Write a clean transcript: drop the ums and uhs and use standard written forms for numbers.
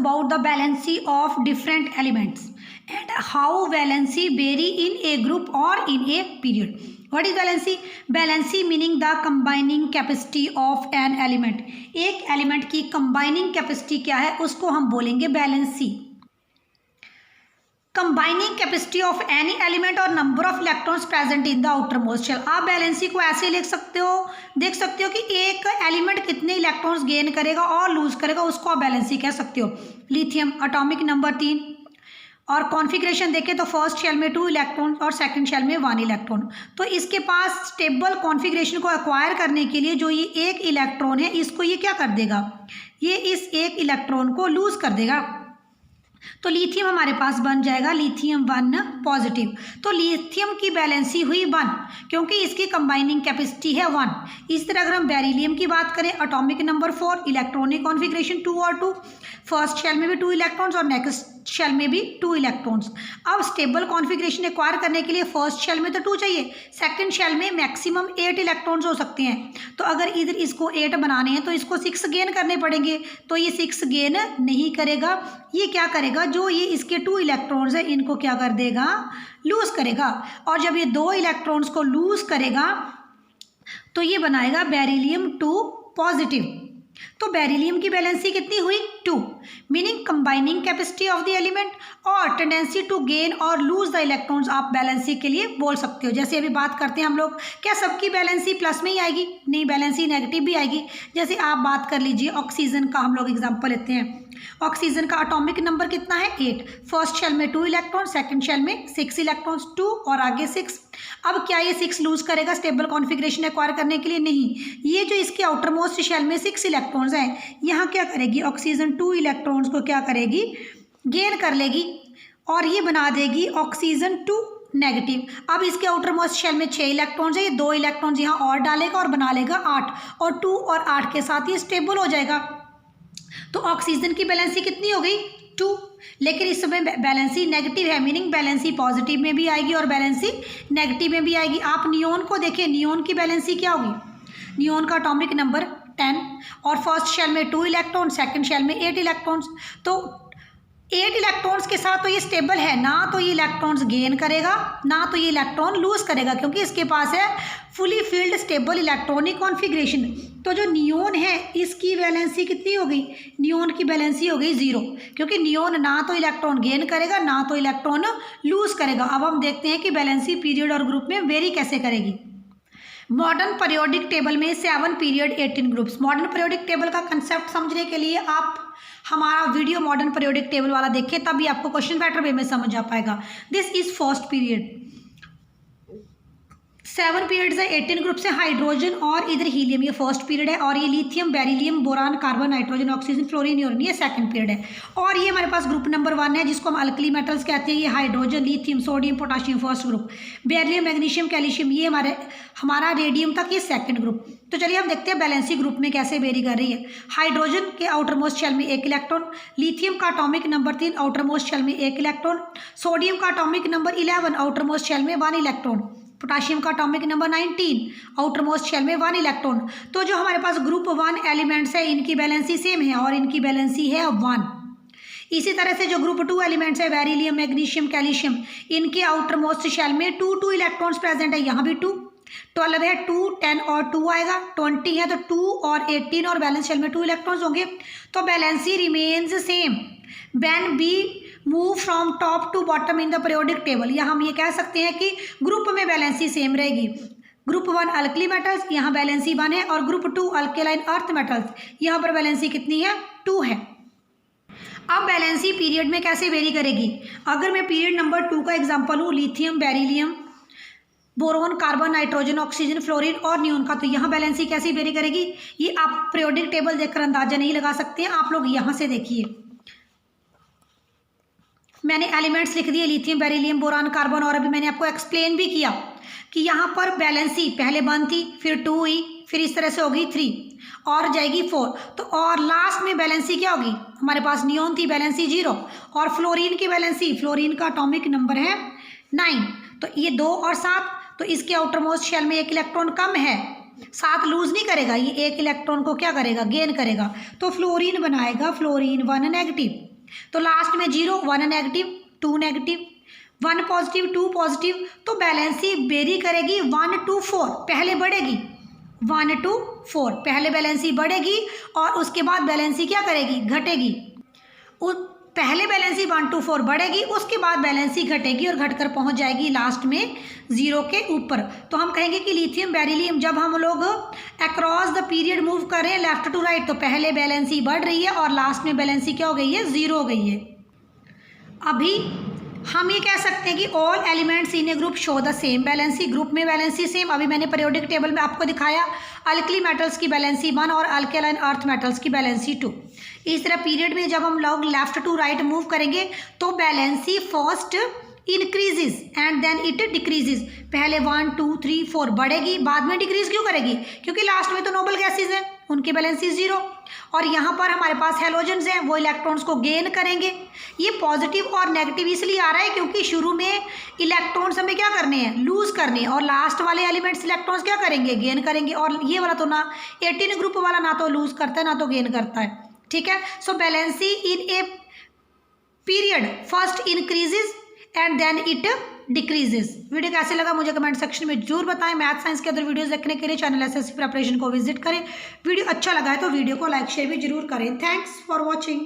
about the valency of different elements and how valency vary in a group or in a period. What is valency? Valency meaning the combining capacity of an element. एक element की combining capacity क्या है उसको हम बोलेंगे valency. Combining capacity of any element और number of electrons present in the outermost shell. आप valency को ऐसे लिख सकते हो, देख सकते हो कि एक एलिमेंट कितने इलेक्ट्रॉन्स गेन करेगा और लूज करेगा, उसको आप बैलेंसी कह सकते हो. लिथियम एटॉमिक नंबर 3 और कॉन्फ़िगरेशन देखें तो फर्स्ट शेल में 2 इलेक्ट्रॉन और सेकंड शेल में 1 इलेक्ट्रॉन. तो इसके पास स्टेबल कॉन्फ़िगरेशन को एक्वायर करने के लिए जो ये एक इलेक्ट्रॉन है इसको ये क्या कर देगा, ये इस एक इलेक्ट्रॉन को लूज कर देगा. तो लिथियम हमारे पास बन जाएगा लिथियम 1 पॉजिटिव. तो लिथियम की बैलेंसी हुई 1 क्योंकि इसकी कंबाइनिंग कैपेसिटी है 1. इस तरह अगर हम बेरिलियम की बात करें एटॉमिक नंबर 4, इलेक्ट्रॉनिक कॉन्फ़िगरेशन 2 और 2, फर्स्ट शेल में भी 2 इलेक्ट्रॉन्स और नेक्स्ट शेल में भी 2 इलेक्ट्रॉन्स. अब स्टेबल कॉन्फ़िगरेशन एक्वायर करने के लिए फर्स्ट शेल में तो 2 चाहिए, सेकंड शेल में मैक्सिमम 8 इलेक्ट्रॉन्स हो सकते हैं. तो अगर इधर इसको 8 बनाने हैं तो इसको 6 गेन करने पड़ेंगे. तो ये 6 गेन नहीं करेगा, ये क्या करेगा, जो ये इसके 2 इलेक्ट्रॉन्स हैं इनको क्या कर देगा, लूज करेगा. और जब ये 2 इलेक्ट्रॉन्स को लूज करेगा तो ये बनाएगा बेरिलियम 2 पॉजिटिव. तो बेरिलियम की बैलेंसी कितनी हुई 2, meaning combining capacity of the element और टेंडेंसी टू गेन और लूज द इलेक्ट्रॉन्स आप बैलेंसी के लिए बोल सकते हो. जैसे अभी बात करते हैं हम लोग, क्या सबकी बैलेंसी प्लस में ही आएगी? नहीं, बैलेंसी नेगेटिव भी आएगी. जैसे आप बात कर लीजिए ऑक्सीजन का, हम लोग एग्जांपल लेते हैं. ऑक्सीजन का एटॉमिक नंबर कितना है 8, फर्स्ट शेल में 2 इलेक्ट्रॉन, सेकंड शेल में 6 इलेक्ट्रॉन्स, 2 और आगे 6. अब क्या ये 6 लूज करेगा स्टेबल कॉन्फ़िगरेशन एक्वायर करने के लिए? नहीं. ये जो इसके आउटर मोस्ट शेल में 6 इलेक्ट्रॉन्स हैं, यहाँ क्या करेगी ऑक्सीजन 2 इलेक्ट्रॉन्स को क्या करेगी, गेन कर लेगी और ये बना देगी ऑक्सीजन 2 नेगेटिव. अब इसके आउटर मोस्ट शेल में 6 इलेक्ट्रॉन्स है, ये 2 इलेक्ट्रॉन्स यहाँ और डालेगा और बना लेगा 8 और 2 और 8 के साथ ये स्टेबल हो जाएगा. तो ऑक्सीजन की बैलेंसी कितनी हो गई 2, लेकिन इस समय बैलेंसी नेगेटिव है, मीनिंग बैलेंसी पॉजिटिव में भी आएगी और बैलेंसी नेगेटिव में भी आएगी. आप नियोन को देखें, नियोन की बैलेंसी क्या होगी, नियोन का एटॉमिक नंबर 10 और फर्स्ट शेल में 2 इलेक्ट्रॉन, सेकंड शेल में 8 इलेक्ट्रॉन्स. तो 8 इलेक्ट्रॉन्स के साथ तो ये स्टेबल है, ना तो ये इलेक्ट्रॉन्स गेन करेगा ना तो ये इलेक्ट्रॉन लूज करेगा, क्योंकि इसके पास है fully field stable electronic configuration. तो जो नियोन है इसकी बैलेंसी कितनी हो गई, नियोन की बैलेंसी हो गई 0, क्योंकि नियोन ना तो इलेक्ट्रॉन गेन करेगा ना तो इलेक्ट्रॉन लूज करेगा. अब हम देखते हैं कि बैलेंसी पीरियड और ग्रुप में वेरी कैसे करेगी. मॉडर्न पीरियोडिक टेबल में 7 period 18 groups. Modern periodic table का कंसेप्ट समझने के लिए आप हमारा वीडियो मॉडर्न पीरियोडिक टेबल वाला देखें, तभी आपको क्वेश्चन बेटर वे में समझ आ पाएगा. This is first period, 7 periods है, 18 ग्रुप्स है, हाइड्रोजन और इधर हीलियम, ये फर्स्ट पीरियड है. और ये lithium, beryllium, boron, carbon, nitrogen, oxygen, fluorine, uranium, ये सेकंड पीरियड है. और ये हमारे पास ग्रुप नंबर 1 है जिसको हम अल्कली मेटल्स कहते हैं. ये hydrogen, lithium, sodium, potassium first group, beryllium, magnesium, calcium ये हमारा रेडियम तक ये सेकंड ग्रुप. तो चलिए हम देखते हैं बैलेंसी ग्रुप में कैसे वेरी कर रही है. हाइड्रोजन के आउटर मोस्ट शेल में 1 इलेक्ट्रॉन, लिथियम का atomic number 3 outermost shell में 1 इलेक्ट्रॉन, सोडियम का atomic number 11 outermost shell में 1 इलेक्ट्रॉन, पोटाशियम का atomic number 19 outermost shell में 1 इलेक्ट्रॉन. तो जो हमारे पास ग्रुप 1 एलिमेंट्स है इनकी बैलेंसी सेम है और इनकी बैलेंसी है 1. इसी तरह से जो ग्रुप 2 एलिमेंट्स है बेरिलियम, मैग्नीशियम, कैल्शियम, इनके आउटर मोस्ट शेल में 2 इलेक्ट्रॉन्स प्रेजेंट है. यहाँ भी 2, 12 है 2, 10 और 2 आएगा, 20 है तो 2 और 18 और बैलेंस शेल में 2 इलेक्ट्रॉन्स होंगे. तो valency remains same when we move from top to bottom in the periodic table. या हम ये कह सकते हैं कि ग्रुप में बैलेंसी सेम रहेगी. ग्रुप 1 अल्कली मेटल्स, यहाँ बैलेंसी 1 है, और ग्रुप 2 अल्केलाइन अर्थ मेटल्स, यहाँ पर बैलेंसी कितनी है 2 है. अब बैलेंसी पीरियड में कैसे वेरी करेगी. अगर मैं पीरियड नंबर 2 का एग्जाम्पल हूँ, lithium, beryllium, boron, carbon, nitrogen, oxygen, fluorine और नियोन का, तो यहाँ बैलेंसी कैसे वेरी करेगी. ये आप पीरियोडिक टेबल देखकर अंदाजा नहीं लगा सकते हैं, आप लोग यहाँ से देखिए. मैंने एलिमेंट्स लिख दिए लिथियम, बेरिलियम, बोरान, कार्बन, और अभी मैंने आपको एक्सप्लेन भी किया कि यहाँ पर बैलेंसी पहले 1 थी, फिर 2 हुई, फिर इस तरह से होगी 3 और जाएगी 4. तो और लास्ट में बैलेंसी क्या होगी, हमारे पास नियोन थी बैलेंसी 0 और फ्लोरीन की बैलेंसी, फ्लोरीन का एटॉमिक नंबर है 9. तो ये 2 और 7, तो इसके आउटर मोस्ट शेल में 1 इलेक्ट्रॉन कम है, 7 लूज नहीं करेगा, ये 1 इलेक्ट्रॉन को क्या करेगा गेन करेगा. तो फ्लोरीन बनाएगा फ्लोरीन 1 नेगेटिव. तो लास्ट में 0, 1 नेगेटिव, 2 नेगेटिव, 1 पॉजिटिव, 2 पॉजिटिव, तो बैलेंसी वेरी करेगी 1 to 4, पहले बढ़ेगी 1 to 4, पहले बैलेंसी बढ़ेगी और उसके बाद बैलेंसी क्या करेगी, घटेगी। पहले बैलेंसी 1 to 4 बढ़ेगी, उसके बाद बैलेंसी घटेगी और घटकर पहुंच जाएगी लास्ट में 0 के ऊपर। तो हम कहेंगे कि लिथियम बेरिलियम जब हम लोग अक्रॉस द पीरियड मूव करें लेफ्ट टू राइट, तो पहले बैलेंसी बढ़ रही है और लास्ट में बैलेंसी क्या हो गई है, 0 हो गई है। अभी हम ये कह सकते हैं कि all elements in A group show the same valency, group में बैलेंसी सेम। अभी मैंने पीरियोडिक टेबल में आपको दिखाया अल्कली मेटल्स की बैलेंसी 1 और अल्केलाइन अर्थ मेटल्स की बैलेंसी 2। इस तरह पीरियड में जब हम लोग लेफ्ट टू राइट मूव करेंगे तो valency first increases and then it decreases, पहले 1 2 3 4 बढ़ेगी, बाद में डिक्रीज क्यों करेगी, क्योंकि लास्ट में तो नोबल गैसेज हैं, उनकी बैलेंसी 0। और यहाँ पर हमारे पास हेलोजेंस हैं, वो इलेक्ट्रॉन्स को गेन करेंगे। ये पॉजिटिव और नेगेटिव इसलिए आ रहा है क्योंकि शुरू में इलेक्ट्रॉन्स हमें क्या करने हैं, लूज करने हैं, और लास्ट वाले एलिमेंट्स इलेक्ट्रॉन्स क्या करेंगे, गेन करेंगे। और ये वाला तो ना 18 ग्रुप वाला ना तो लूज करता है ना तो गेन करता है, ठीक है। So valency in a period first increases and then it decreases. Video कैसे लगा मुझे कमेंट सेक्शन में जरूर बताएं। मैथ साइंस के अदर वीडियोस देखने के लिए चैनल एसएससी प्रिपरेशन को विजिट करें। वीडियो अच्छा लगा है तो वीडियो को लाइक शेयर भी जरूर करें। Thanks for watching.